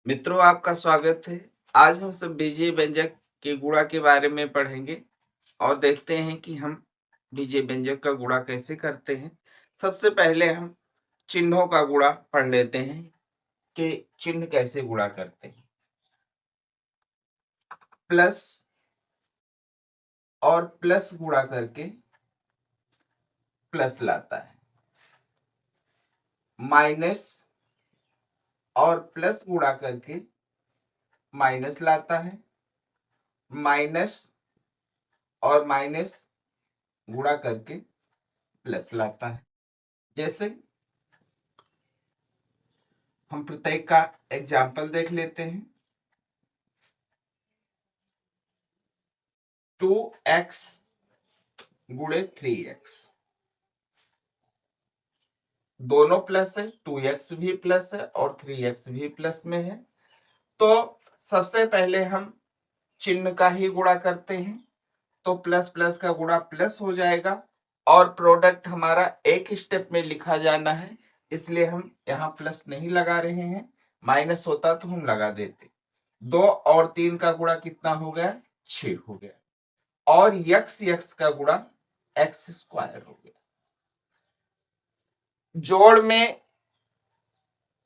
मित्रों, आपका स्वागत है। आज हम सब बीजीय व्यंजक के गुणा के बारे में पढ़ेंगे और देखते हैं कि हम बीजीय व्यंजक का गुणा कैसे करते हैं। सबसे पहले हम चिन्हों का गुणा पढ़ लेते हैं कि चिन्ह कैसे गुणा करते हैं। प्लस और प्लस गुणा करके प्लस लाता है। माइनस और प्लस गुणा करके माइनस लाता है। माइनस और माइनस गुणा करके प्लस लाता है। जैसे हम प्रत्येक का एग्जाम्पल देख लेते हैं। 2x गुणे 3x, दोनों प्लस है। 2x भी प्लस है और 3x भी प्लस में है। तो सबसे पहले हम चिन्ह का ही गुणा करते हैं, तो प्लस प्लस का गुणा प्लस हो जाएगा और प्रोडक्ट हमारा एक स्टेप में लिखा जाना है, इसलिए हम यहाँ प्लस नहीं लगा रहे हैं। माइनस होता तो हम लगा देते। 2 और 3 का गुणा कितना हो गया? 6 हो गया। और यक्स का गुणा एक्स स्क्वायर हो गया। जोड़ में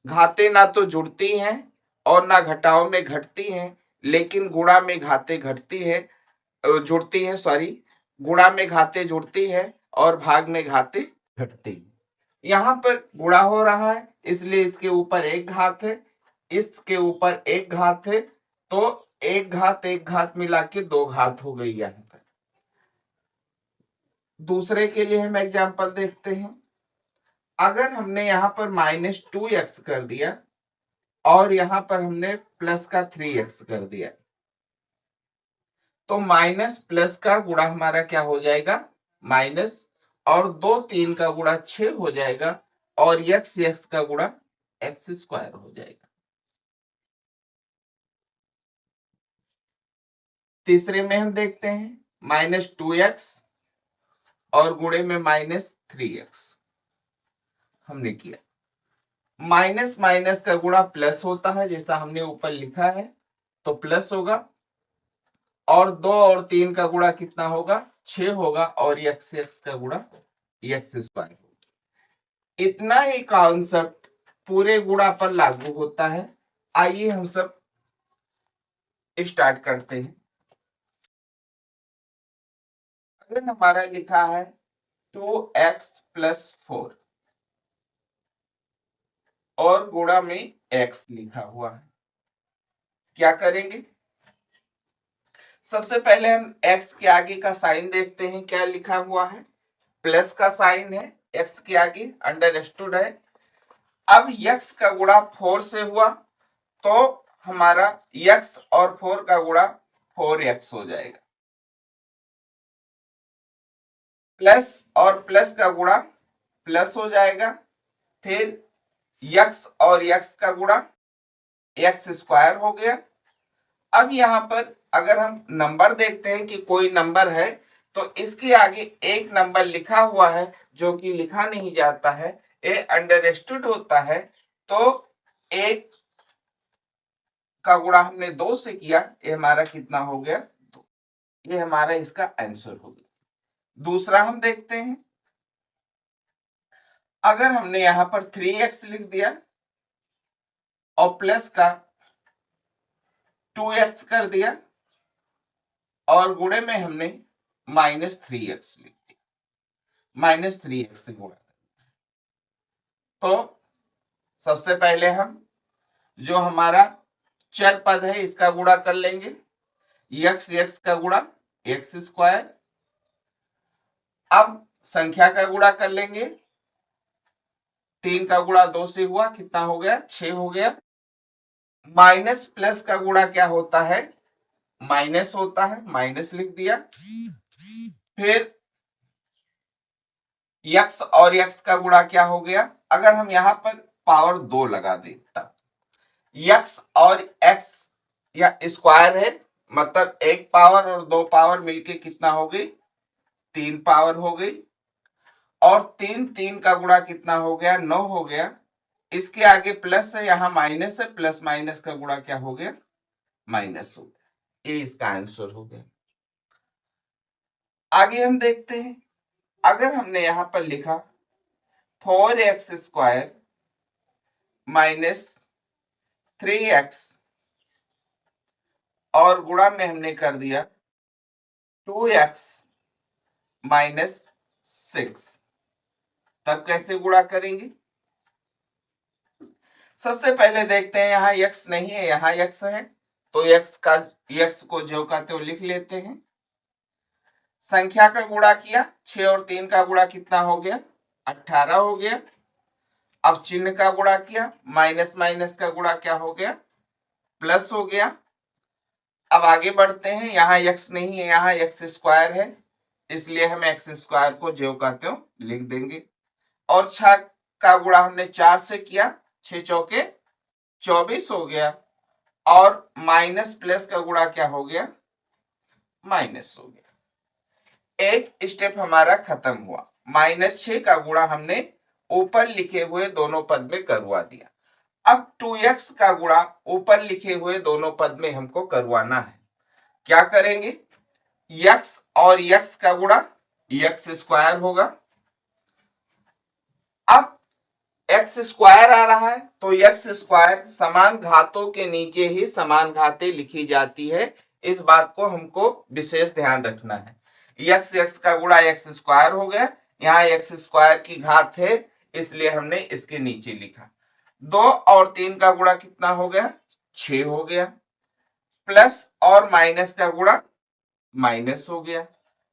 घाते ना तो जुड़ती हैं और ना घटाओ में घटती हैं, लेकिन गुणा में घाते घटती है, जुड़ती है। सॉरी, गुणा में घाते जुड़ती है और भाग में घाते घटती है। यहाँ पर गुणा हो रहा है, इसलिए इसके ऊपर एक घात है, इसके ऊपर एक घात है, तो एक घात मिला के 2 घात हो गई। यहाँ पर दूसरे के लिए हम एग्जाम्पल देखते हैं। अगर हमने यहाँ पर -2x कर दिया और यहाँ पर हमने प्लस का 3x कर दिया, तो माइनस प्लस का गुणा हमारा क्या हो जाएगा? माइनस, और 2 3 का गुणा 6 हो जाएगा और यक्स का गुणा एक्स स्क्वायर हो जाएगा। तीसरे में हम देखते हैं -2x और गुणे में -3x हमने किया। माइनस माइनस का गुणा प्लस होता है, जैसा हमने ऊपर लिखा है, तो प्लस होगा। और 2 और 3 का गुणा कितना होगा? 6 होगा और यक्स का गुणा एक्स स्क्वायर होगा। इतना ही कॉन्सेप्ट पूरे गुणा पर लागू होता है। आइए हम सब स्टार्ट करते हैं। अगर हमारा लिखा है 2x + 4 और गुणा में x लिखा हुआ है, क्या करेंगे? सबसे पहले हम x के आगे का साइन देखते हैं। क्या लिखा हुआ है? प्लस का साइन है, x के आगे अंडरस्टूड है। अब x का गुणा 4 से हुआ तो हमारा x और 4 का गुणा 4x हो जाएगा। प्लस और प्लस का गुणा प्लस हो जाएगा। फिर x और x का गुणा एक्स स्क्वायर हो गया। अब यहाँ पर अगर हम नंबर देखते हैं कि कोई नंबर है, तो इसके आगे एक नंबर लिखा हुआ है जो कि लिखा नहीं जाता है, ये अंडरस्टूड होता है। तो एक का गुणा हमने 2 से किया, ये हमारा कितना हो गया? 2। ये हमारा इसका आंसर हो गया। दूसरा हम देखते हैं। अगर हमने यहां पर 3x लिख दिया और प्लस का 2x कर दिया और गुणे में हमने -3x लिख दिया, -3x से गुणा। तो सबसे पहले हम जो हमारा चर पद है इसका गुणा कर लेंगे। x का गुणा एक्स स्क्वायर। अब संख्या का गुणा कर लेंगे। 3 का गुणा 2 से हुआ, कितना हो गया? 6 हो गया। माइनस प्लस का गुणा क्या होता है? माइनस होता है, माइनस लिख दिया। फिर x और x का गुणा क्या हो गया? अगर हम यहां पर पावर 2 लगा देता, x और x या स्क्वायर है, मतलब 1 पावर और 2 पावर मिलके कितना हो गई? 3 पावर हो गई। और 3 3 का गुणा कितना हो गया? 9 हो गया। इसके आगे प्लस है, यहां माइनस है, प्लस माइनस का गुणा क्या हो गया, माइनस हो गया। ये इसका आंसर हो गया। आगे हम देखते हैं, अगर हमने यहां पर लिखा 4x² माइनस 3x और गुणा में हमने कर दिया 2x माइनस 6, तब कैसे गुणा करेंगे। सबसे पहले देखते हैं, यहां x नहीं है, यहां x है, तो x को ज्यों का त्यों लिख लेते हैं। संख्या का गुणा किया, 6 और 3 का गुणा कितना हो गया, 18 हो गया। अब चिन्ह का गुणा किया, माइनस माइनस का गुणा क्या हो गया, प्लस हो गया। अब आगे बढ़ते हैं, यहाँ x नहीं है, यहाँ x² है, इसलिए हम x² को ज्यों का त्यों लिख देंगे। और 6 का गुणा हमने 4 से किया, 6 चौके 24 हो गया। और माइनस प्लस का गुणा क्या हो गया, माइनस हो गया। एक स्टेप हमारा खत्म हुआ। -6 का गुणा हमने ऊपर लिखे हुए दोनों पद में करवा दिया। अब 2x का गुणा ऊपर लिखे हुए दोनों पद में हमको करवाना है। क्या करेंगे, x और x का गुणा x² होगा। अब x² आ रहा है, तो x² समान घातों के नीचे ही समान घातें लिखी जाती है। इस बात को हमको विशेष ध्यान रखना है। x का गुणा x² हो गया, यहाँ x² की घात है, इसलिए हमने इसके नीचे लिखा। 2 और 3 का गुणा कितना हो गया, 6 हो गया। प्लस और माइनस का गुणा माइनस हो गया।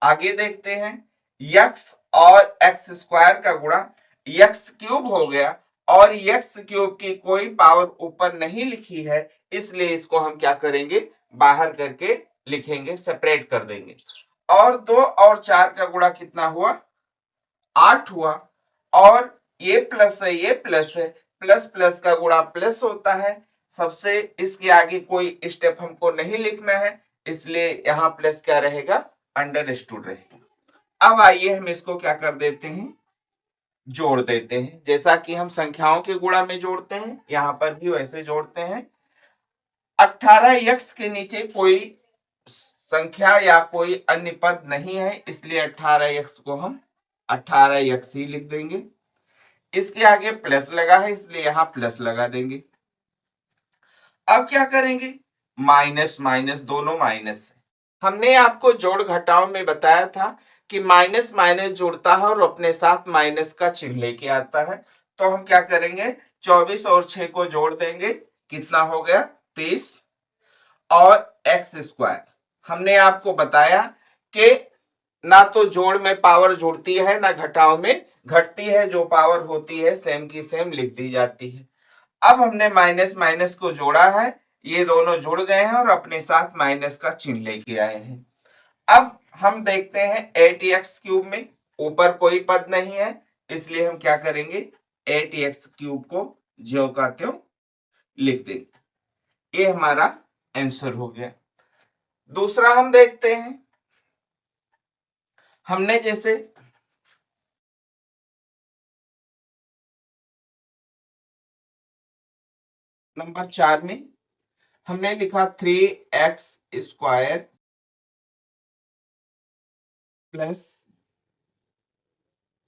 आगे देखते हैं, x और x² का गुणा x³ हो गया, और x³ की कोई पावर ऊपर नहीं लिखी है, इसलिए इसको हम क्या करेंगे, बाहर करके लिखेंगे, सेपरेट कर देंगे। और 2 और 4 का गुणा कितना हुआ, 8 हुआ। और ये प्लस है, ये प्लस है, प्लस प्लस का गुणा प्लस होता है। सबसे इसके आगे कोई स्टेप हमको नहीं लिखना है, इसलिए यहां प्लस क्या रहेगा, अंडरस्टूड रहेगा। अब आइए हम इसको क्या कर देते हैं, जोड़ देते हैं, जैसा कि हम संख्याओं के गुणा में जोड़ते हैं, यहां पर भी वैसे जोड़ते हैं। 18x के नीचे कोई संख्या या कोई अन्य पद नहीं है, इसलिए 18x को हम 18x ही लिख देंगे। इसके आगे प्लस लगा है, इसलिए यहां प्लस लगा देंगे। अब क्या करेंगे, माइनस माइनस दोनों माइनस है। हमने आपको जोड़ घटाव में बताया था कि माइनस माइनस जुड़ता है और अपने साथ माइनस का चिन्ह लेके आता है। तो हम क्या करेंगे, 24 और 6 को जोड़ देंगे, कितना हो गया, 30। और x² हमने आपको बताया कि ना तो जोड़ में पावर जुड़ती है, ना घटाव में घटती है, जो पावर होती है सेम की सेम लिख दी जाती है। अब हमने माइनस माइनस को जोड़ा है, ये दोनों जुड़ गए हैं और अपने साथ माइनस का चिन्ह लेके आए हैं। अब हम देखते हैं 8x³ में ऊपर कोई पद नहीं है, इसलिए हम क्या करेंगे, 8x³ को ज्यों का त्यों लिख देंगे। ये हमारा आंसर हो गया। दूसरा हम देखते हैं, हमने जैसे नंबर 4 में हमने लिखा 3x² plus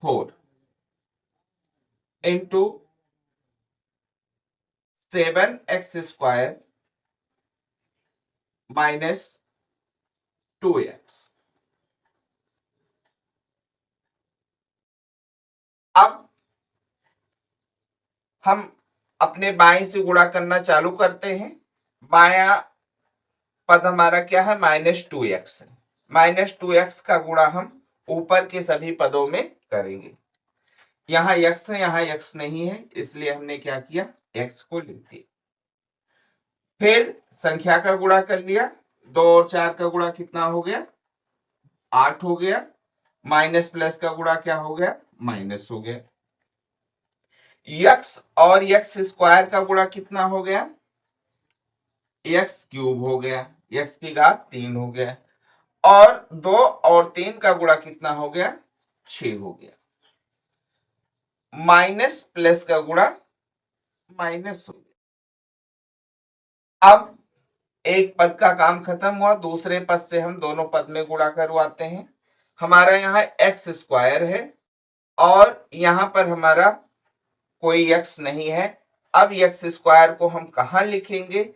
4 into 7x² minus 2x। अब हम अपने बाएं से गुणा करना चालू करते हैं। बायां पद हमारा क्या है, -2x है। -2x का गुणा हम ऊपर के सभी पदों में करेंगे। यहाँ x है, यहाँ x नहीं है, इसलिए हमने क्या किया, x को लिख दिया। फिर संख्या का गुणा कर लिया, 2 और 4 का गुणा कितना हो गया, 8 हो गया। माइनस प्लस का गुणा क्या हो गया, माइनस हो गया। x और x² का गुणा कितना हो गया, x³ हो गया, x की घात 3 हो गया। और 2 और 3 का गुणा कितना हो गया, 6 हो गया। माइनस प्लस का गुणा माइनस हो गया। अब एक पद का काम खत्म हुआ, दूसरे पद से हम दोनों पद में गुणा करवाते हैं। हमारा यहाँ एक्स स्क्वायर है और यहाँ पर हमारा कोई एक्स नहीं है। अब एक्स स्क्वायर को हम कहाँ लिखेंगे,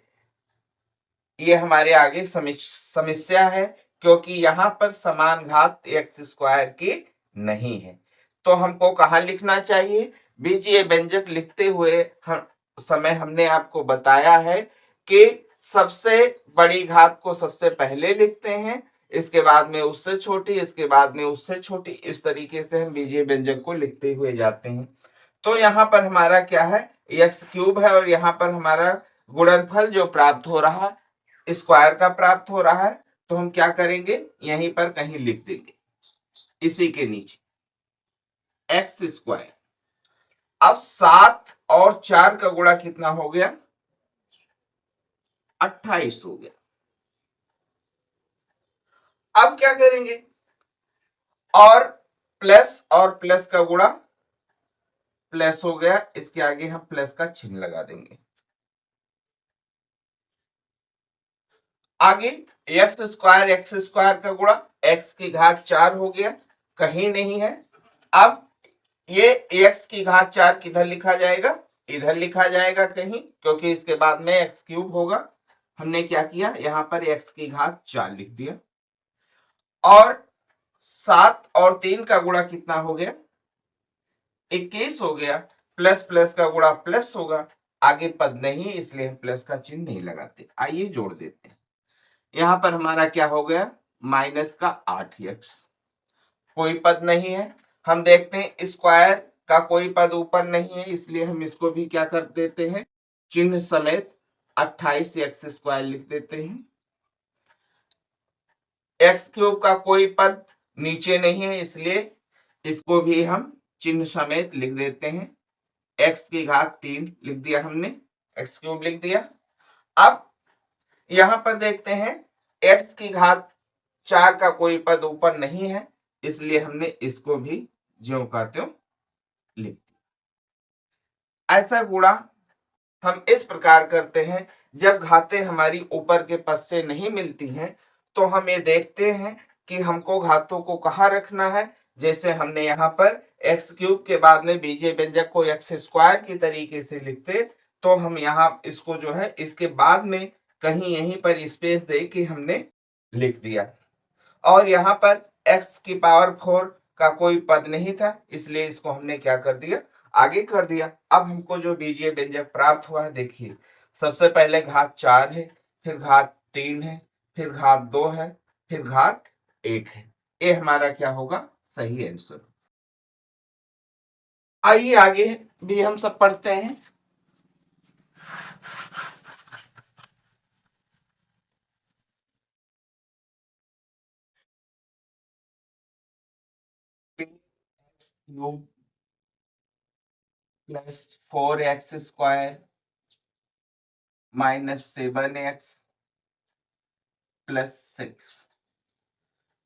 ये हमारे आगे समस्या है, क्योंकि यहाँ पर समान घात एक्स स्क्वायर की नहीं है। तो हमको कहाँ लिखना चाहिए, बीजीय व्यंजक लिखते हुए समय हमने आपको बताया है कि सबसे बड़ी घात को सबसे पहले लिखते हैं, इसके बाद में उससे छोटी, इसके बाद में उससे छोटी, इस तरीके से हम बीजीय व्यंजक को लिखते हुए जाते हैं। तो यहाँ पर हमारा क्या है, एक्स क्यूब है और यहाँ पर हमारा गुणनफल जो प्राप्त हो रहा है स्क्वायर का प्राप्त हो रहा है। तो हम क्या करेंगे, यहीं पर कहीं लिख देंगे इसी के नीचे एक्स स्क्वायर। अब 7 और 4 का गुणा कितना हो गया, 28 हो गया। अब क्या करेंगे, और प्लस का गुणा प्लस हो गया, इसके आगे हम प्लस का चिन्ह लगा देंगे। आगे एक्स स्क्वायर का गुणा एक्स की घात 4 हो गया, कहीं नहीं है। अब ये एक्स की घात 4 किधर लिखा जाएगा, इधर लिखा जाएगा कहीं, क्योंकि इसके बाद में एक्स क्यूब होगा। हमने क्या किया, यहां पर एक्स की घात 4 लिख दिया। और 7 और 3 का गुणा कितना हो गया, 21 हो गया। प्लस का गुणा प्लस होगा, आगे पद नहीं इसलिए हम प्लस का चिन्ह नहीं लगाते। आइए जोड़ देते हैं। यहां पर हमारा क्या हो गया, माइनस का 8x, कोई पद नहीं है। हम देखते हैं स्क्वायर का कोई पद ऊपर नहीं है, इसलिए हम इसको भी क्या कर देते हैं, चिन्ह समेत 28 एक्स स्क्वायर लिख देते हैं। एक्स क्यूब का कोई पद नीचे नहीं है, इसलिए इसको भी हम चिन्ह समेत लिख देते हैं। एक्स की घात 3 लिख दिया हमने, एक्स क्यूब लिख दिया। अब यहां पर देखते हैं एक्स की घात 4 का कोई पद ऊपर नहीं है, इसलिए हमने इसको भी ज्यों का त्यों लिख दिया। ऐसा गुणा हम इस प्रकार करते हैं, जब घातें हमारी ऊपर के पद से नहीं मिलती हैं तो हम ये देखते हैं कि हमको घातों को कहाँ रखना है। जैसे हमने यहाँ पर एक्स क्यूब के बाद में बीजीय व्यंजक को एक्स स्क्वायर की तरीके से लिखते, तो हम यहाँ इसको जो है इसके बाद में कहीं यहीं पर स्पेस दे के हमने लिख दिया। और यहाँ पर एक्स की पावर 4 का कोई पद नहीं था, इसलिए इसको हमने क्या कर दिया, आगे कर दिया। अब हमको जो बीजीय व्यंजक प्राप्त हुआ है, देखिए सबसे पहले घात 4 है, फिर घात 3 है, फिर घात 2 है, फिर घात 1 है। ये हमारा क्या होगा, सही आंसर। आइए आगे भी हम सब पढ़ते हैं। Plus 4x square minus 7x plus 6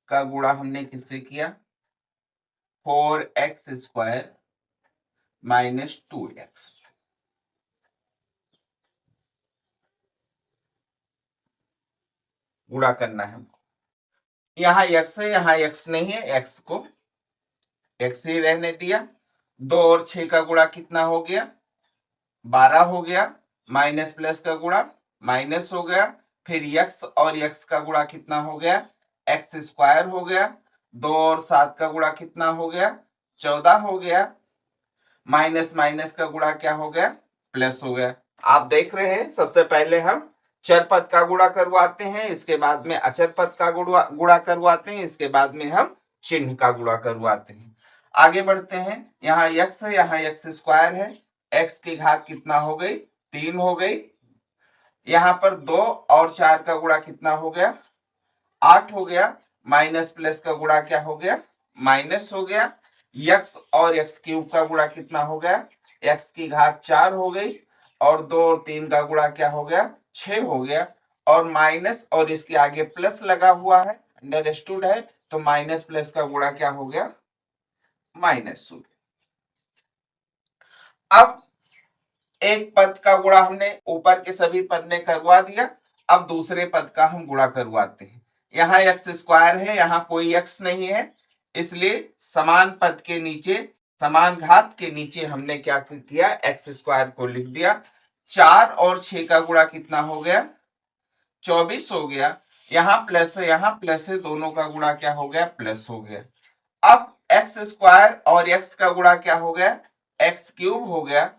का गुणा हमने किससे किया, 4x स्क्वायर माइनस 2x। गुणा करना है हमको, यहाँ x है, यहाँ x नहीं है, x को x ही रहने दिया। 2 और 6 का गुणा कितना हो गया, 12 हो गया। माइनस प्लस का गुणा माइनस हो गया। फिर x और x का गुणा कितना हो गया, x स्क्वायर हो गया। 2 और 7 का गुणा कितना हो गया, 14 हो गया। माइनस माइनस का गुणा क्या हो गया, प्लस हो गया। आप देख रहे हैं, सबसे पहले हम चर पद का गुणा करवाते हैं, इसके बाद में अचर पद का गुणा करवाते हैं, इसके बाद में हम चिन्ह का गुणा करवाते हैं। आगे बढ़ते हैं। यहाँ x है, यहाँ x स्क्वायर है। x की घात कितना हो गई, 3 हो गई। यहाँ पर 2 और 4 का गुणा कितना हो गया, 8 हो गया। माइनस प्लस का गुणा क्या हो गया, माइनस हो गया। x और x क्यूब का गुणा कितना हो गया, x की घात 4 हो गई। और 2 और 3 का गुणा क्या हो गया, 6 हो गया। और माइनस और इसके आगे प्लस लगा हुआ है, अंडरस्टूड है, तो माइनस प्लस का गुणा क्या हो गया, माइनस हो गया। अब एक पद का गुणा हमने ऊपर के सभी पद ने करवा दिया, अब दूसरे पद का हम गुणा करवाते हैं। यहाँ एक्स स्क्वायर है, यहाँ कोई एक्स नहीं है, इसलिए समान पद के नीचे, समान घात के नीचे हमने क्या किया, एक्स स्क्वायर को लिख दिया। 4 और 6 का गुणा कितना हो गया, 24 हो गया। यहाँ प्लस है, यहाँ प्लस है, दोनों का गुणा क्या हो गया, प्लस हो गया। अब एक्स स्क्वायर और एक्स का गुणा क्या हो गया, एक्स क्यूब हो गया।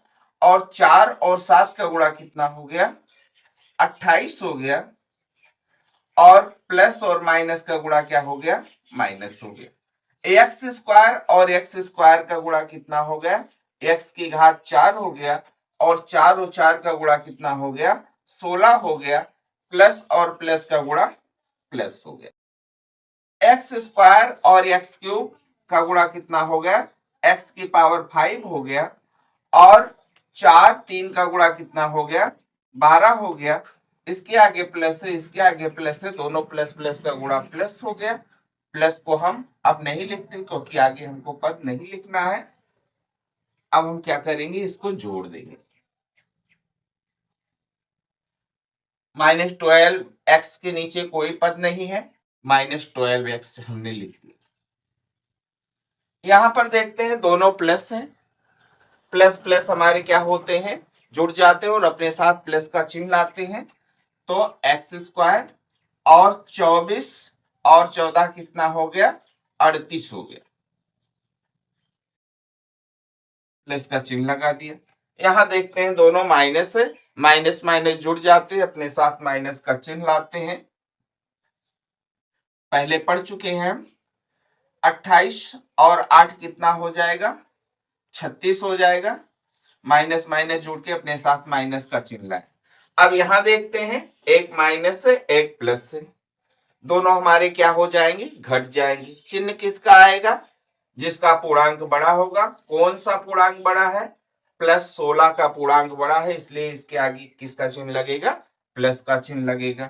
और 4 और 7 का गुणा कितना हो गया, 28 हो गया। और प्लस और माइनस का गुणा क्या हो गया, माइनस हो गया। एक्स स्क्वायर और एक्स स्क्वायर का गुणा कितना हो गया, एक्स की घात 4 हो गया। और 4 और 4 का गुणा कितना हो गया, 16 हो गया। प्लस और प्लस का गुणा प्लस हो गया। एक्स स्क्वायर और एक्स क्यूब का गुणा कितना हो गया, एक्स की पावर 5 हो गया। और 4 3 का गुणा कितना हो गया, 12 हो गया। इसके आगे प्लस है, इसके आगे प्लस है, दोनों प्लस प्लस का गुणा प्लस हो गया। प्लस को हम अब नहीं लिखते क्योंकि आगे हमको पद नहीं लिखना है। अब हम क्या करेंगे, इसको जोड़ देंगे। -12 एक्स के नीचे कोई पद नहीं है, -12 एक्स हमने लिख दिया। यहां पर देखते हैं दोनों प्लस हैं, प्लस प्लस हमारे क्या होते हैं, जुड़ जाते हैं और अपने साथ प्लस का चिन्ह लाते हैं। तो एक्स स्क्वायर और 24 और 14 कितना हो गया, 38 हो गया। प्लस का चिन्ह लगा दिया। यहां देखते हैं दोनों माइनस है, माइनस माइनस जुड़ जाते हैं, अपने साथ माइनस का चिन्ह लाते हैं। पहले पढ़ चुके हैं हम। 28 और 8 कितना हो जाएगा, 36 हो जाएगा। माइनस माइनस जुड़ के अपने साथ माइनस का चिन्ह लाए। अब यहां देखते हैं, एक माइनस है, एक प्लस है, दोनों हमारे क्या हो जाएंगे, घट जाएंगे। चिन्ह किसका आएगा, जिसका पूर्णांक बड़ा होगा। कौन सा पूर्णांक बड़ा है, +16 का पूर्णांक बड़ा है, इसलिए इसके आगे किसका चिन्ह लगेगा, प्लस का चिन्ह लगेगा।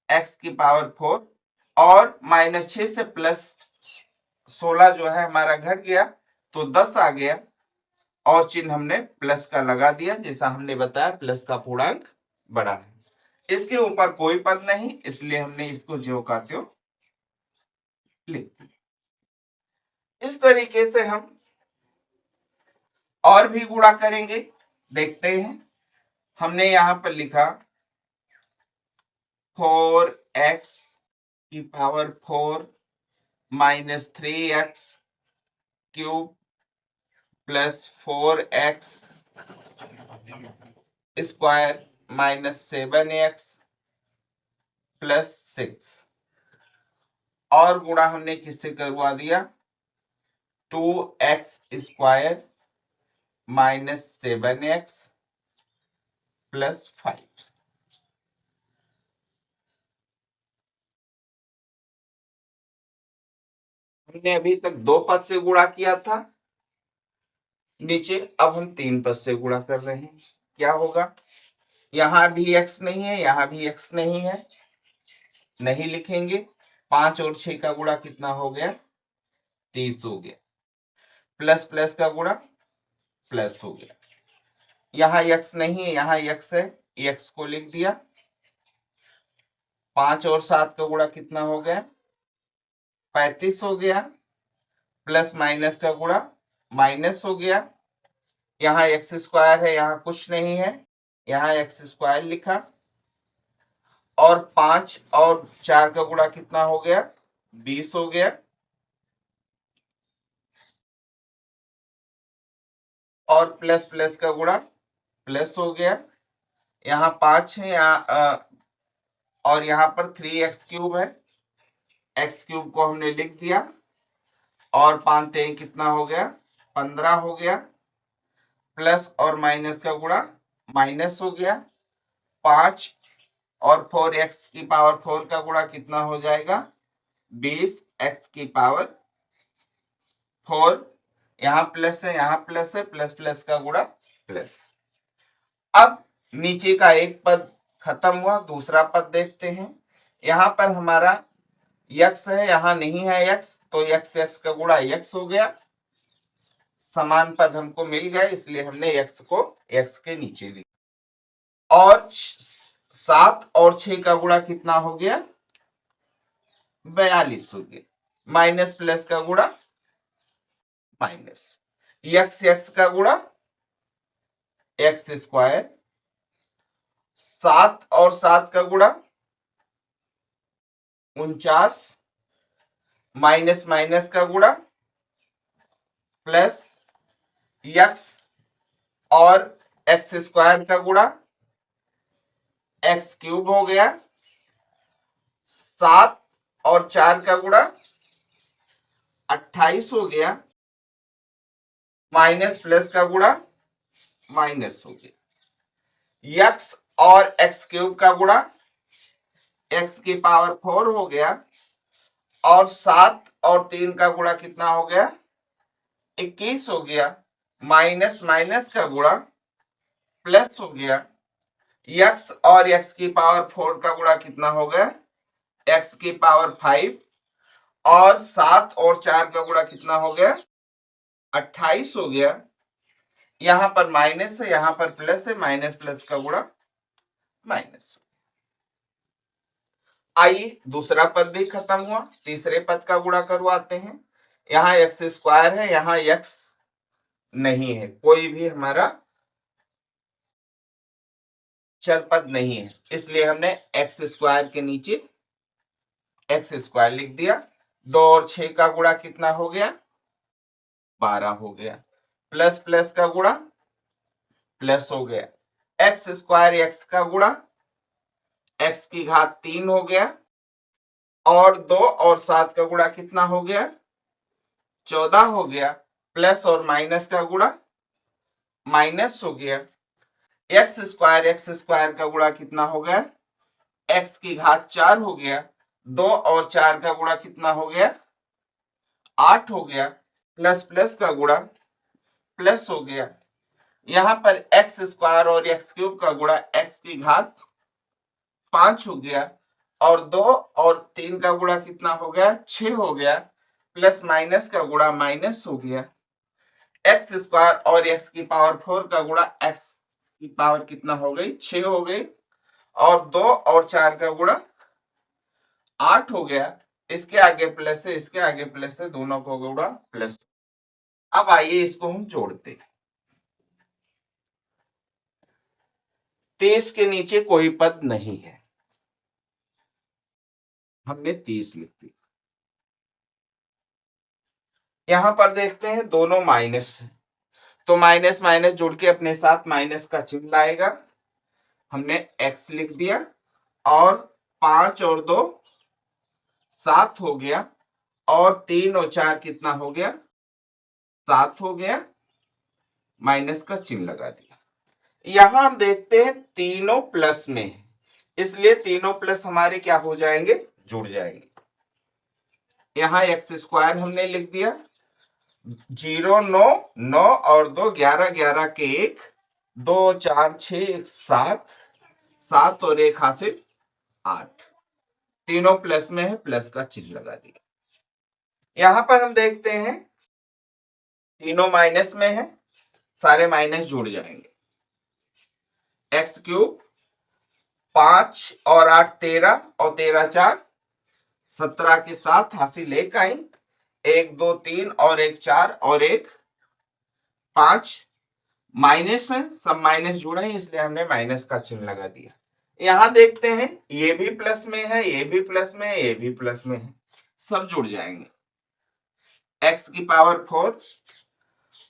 x की पावर 4 और -6 से +16 जो है हमारा घट गया, तो 10 आ गया। और चिन्ह हमने प्लस का लगा दिया, जैसा हमने बताया प्लस का पूर्णांक बड़ा है। इसके ऊपर कोई पद नहीं, इसलिए हमने इसको ज्यों का त्यों लिख दिया। इस तरीके से हम और भी गुणा करेंगे, देखते हैं। हमने यहां पर लिखा 4x की power 4 -3x cube +4x square -7x +6। और गुणा हमने किससे करवा दिया, 2x स्क्वायर -7x +5। हमने अभी तक 2 पद से गुणा किया था नीचे, अब हम 3 पद से गुणा कर रहे हैं। क्या होगा, यहां भी x नहीं है, यहां भी x नहीं है, नहीं लिखेंगे। 5 और 6 का गुणा कितना हो गया, 30 हो गया। प्लस प्लस का गुणा प्लस हो गया। यहाँ x नहीं है, यहाँ x है, x को लिख दिया। 5 और 7 का गुणा कितना हो गया, 35 हो गया। प्लस माइनस का गुणा माइनस हो गया। यहाँ एक्स स्क्वायर है, यहाँ कुछ नहीं है, यहाँ एक्स स्क्वायर लिखा। और 5 और 4 का गुणा कितना हो गया, 20 हो गया। और प्लस प्लस का गुणा प्लस हो गया। यहाँ 5 है, यहाँ और यहाँ पर 3x क्यूब है, x क्यूब को हमने लिख दिया। और 5 3 कितना हो गया, 15 हो गया। प्लस और माइनस का गुणा माइनस हो गया। 5 और 4x की पावर 4 का गुणा कितना हो जाएगा, 20x की पावर 4। यहाँ प्लस है, यहाँ प्लस है, प्लस प्लस का गुणा प्लस। अब नीचे का एक पद खत्म हुआ, दूसरा पद देखते हैं। यहाँ पर हमारा x है, यहाँ नहीं है x, तो x का गुणा x हो गया। समान पद हमको मिल गया, इसलिए हमने x को x के नीचे लिखा। और 7 और 6 का गुणा कितना हो गया? 42 हो गया। माइनस प्लस का गुणा माइनस, x का गुणा x स्क्वायर, 7 और 7 का गुणा 49, माइनस माइनस का गुणा प्लस x और x स्क्वायर का गुणा x क्यूब हो गया, 7 और 4 का गुणा 28 हो गया, माइनस प्लस का गुणा माइनस हो गया, x और x क्यूब का गुणा x की पावर 4 हो गया, और 7 और 3 का गुणा कितना हो गया? 21 हो गया, माइनस माइनस का गुणा प्लस हो गया, x और x की पावर 4 का गुणा कितना हो गया? x की पावर 5, और 7 और 4 का गुणा कितना हो गया? 28 हो गया। यहां पर माइनस है, यहां पर प्लस है, माइनस प्लस का गुणा माइनस। आइए दूसरा पद भी खत्म हुआ, तीसरे पद का गुणा करवाते हैं। यहाँ एक्स स्क्वायर है, यहाँ एक्स नहीं है, कोई भी हमारा चर पद नहीं है, इसलिए हमने एक्स स्क्वायर के नीचे एक्स स्क्वायर लिख दिया। 2 और 6 का गुणा कितना हो गया? 12 हो गया, प्लस प्लस का गुणा प्लस हो गया, एक्स स्क्वायर एक्स का गुणा एक्स की घात 3 हो गया, और 2 और 7 का गुणा कितना हो गया? 14 हो गया, प्लस और माइनस का गुणा माइनस हो गया, एक्स स्क्वायर का गुणा कितना हो गया? एक्स की घात 4 हो गया, 2 और 4 का गुणा कितना हो गया? 8 हो गया, प्लस प्लस का गुणा प्लस हो गया। यहां पर एक्स स्क्वायर और एक्स क्यूब का गुणा एक्स की घात 5 हो गया, और 2 और 3 का गुणा कितना हो गया? 6 हो गया, प्लस माइनस का गुणा माइनस हो गया। एक्स स्क्वायर और एक्स की पावर 4 का गुणा एक्स की पावर कितना हो गई? 6 हो गई, और 2 और 4 का गुणा 8 हो गया। इसके आगे प्लस है, इसके आगे प्लस है, दोनों को गुणा प्लस। अब आइए इसको हम जोड़ते हैं। 30 के नीचे कोई पद नहीं है, हमने 30 लिख दी। यहां पर देखते हैं दोनों माइनस है, तो माइनस माइनस जुड़ के अपने साथ माइनस का चिन्ह लाएगा। हमने x लिख दिया, और 5 और 2 7 हो गया, और 3 और 4 कितना हो गया? 7 हो गया, माइनस का चिन्ह लगा दिया। यहां हम देखते हैं तीनों प्लस में है, इसलिए तीनों प्लस हमारे क्या हो जाएंगे? जुड़ जाएंगे। यहां एक्स स्क्वायर हमने लिख दिया, 0 9 9 और 2 11 11 के 1 2 4 6 7 7 और 1 हासिल 8, तीनों प्लस में है, प्लस का चिन्ह लगा दिया। यहां पर हम देखते हैं तीनों माइनस में है, सारे माइनस जुड़ जाएंगे। एक्स क्यूब 5 और 8 13, और 13 4 17 के साथ हासिल 1 आई, 1 2 3 और 1 4 और 1 5, माइनस है, सब माइनस जुड़े हैं, इसलिए हमने माइनस का चिन्ह लगा दिया। यहां देखते हैं ये भी प्लस में है, ये भी प्लस में है, ये भी प्लस में है, सब जुड़ जाएंगे। एक्स की पावर 4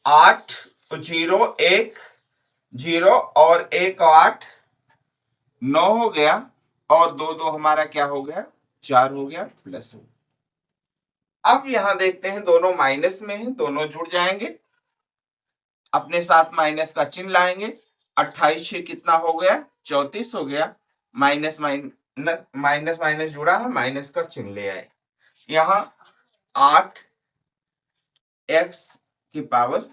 8 0 1 0 और 1 8 9 हो गया, और 2 2 हमारा क्या हो गया? 4 हो गया, प्लस हो। अब यहां देखते हैं दोनों माइनस में है, दोनों जुड़ जाएंगे, अपने साथ माइनस का चिन्ह लाएंगे। 28 6 कितना हो गया? 34 हो गया, माइनस माइनस माइनस माइनस जुड़ा है, माइनस का चिन्ह ले आए। यहां 8 एक्स की पावर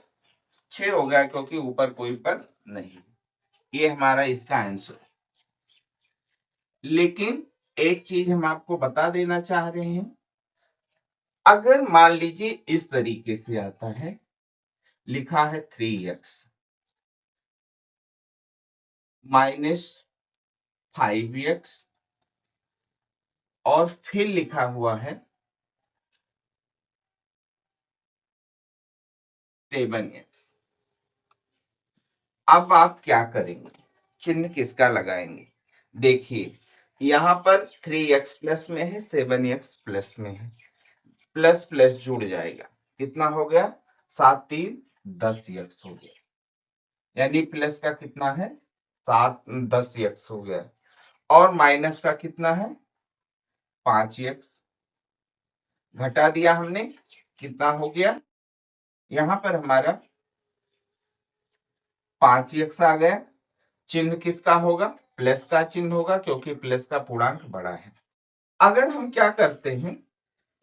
6 हो गया, क्योंकि ऊपर कोई पद नहीं। ये हमारा इसका आंसर। लेकिन एक चीज हम आपको बता देना चाह रहे हैं, अगर मान लीजिए इस तरीके से आता है, लिखा है 3x माइनस 5x और फिर लिखा हुआ है 7x। अब आप क्या करेंगे, चिन्ह किसका लगाएंगे? देखिए यहां पर 3x प्लस में है, 7x प्लस में है, प्लस प्लस जुड़ जाएगा, कितना हो गया 7 3 10x हो गया, यानी प्लस का कितना है 7 10x हो गया, और माइनस का कितना है 5x, घटा दिया हमने, कितना हो गया, यहां पर हमारा 5x आ गया। चिन्ह किसका होगा, प्लस का चिन्ह होगा, क्योंकि प्लस का पूर्णांक बड़ा है। अगर हम क्या करते हैं,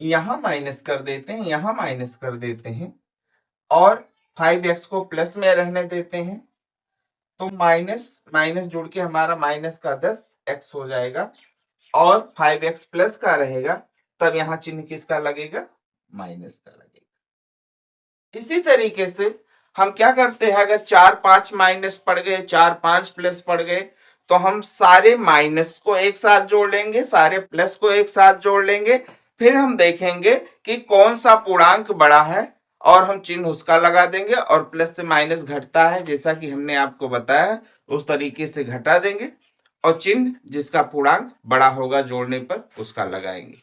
यहां माइनस कर देते हैं, यहां माइनस कर देते हैं और 5x को प्लस में रहने देते हैं, तो माइनस माइनस जुड़ के हमारा माइनस का 10x हो जाएगा और 5x प्लस का रहेगा, तब यहां चिन्ह किसका लगेगा, माइनस का लगेगा। इसी तरीके से हम क्या करते हैं, अगर 4 5 माइनस पड़ गए, 4 5 प्लस पड़ गए, तो हम सारे माइनस को एक साथ जोड़ लेंगे, सारे प्लस को एक साथ जोड़ लेंगे, फिर हम देखेंगे कि कौन सा पूर्णांक बड़ा है और हम चिन्ह उसका लगा देंगे, और प्लस से माइनस घटता है जैसा कि हमने आपको बताया, उस तरीके से घटा देंगे और चिन्ह जिसका पूर्णांक बड़ा होगा जोड़ने पर उसका लगाएंगे।